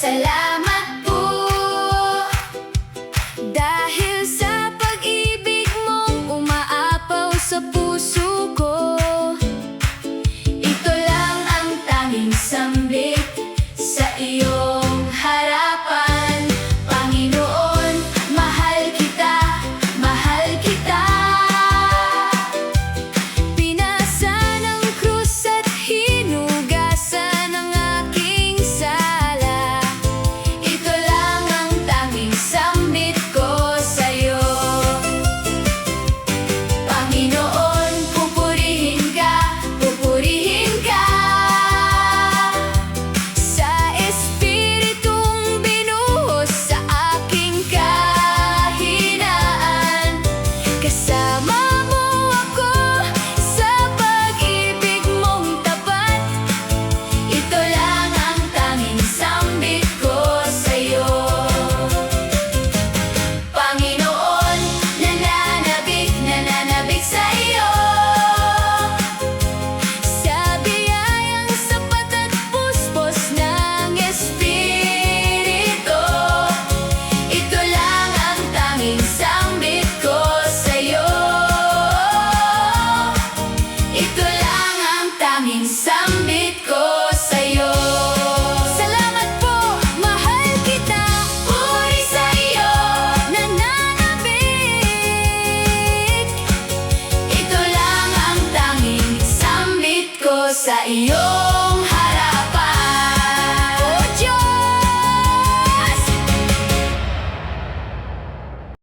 Salamat po, dahil sa pag-ibig mong umaapaw sa puso ko. Ito lang ang tanging sambit sa iyong harapan. Panginoon, mahal kita, mahal kita. Pinasa ng krus at hinugasan ng aking sala. Ito lang ang tanging sambit ko sa'yo. Panginoon, pupurihin ka, pupurihin ka. Sa espiritong binuhos sa aking kahinaan, kasama mo ako sa pag-ibig mong tapat. Ito lang ang tanging sambit ko sa'yo. Panginoon, nananabik, nananabik sa'yo. Sa biyayang sapat at puspos ng Espiritu, ito lang ang tanging sambit ko sa'yo. Ito lang ang tanging sambit ko sa'yo. Salamat po, mahal kita. Puri sa'yo, nananabik. Ito lang ang tanging sambit ko sa'yo.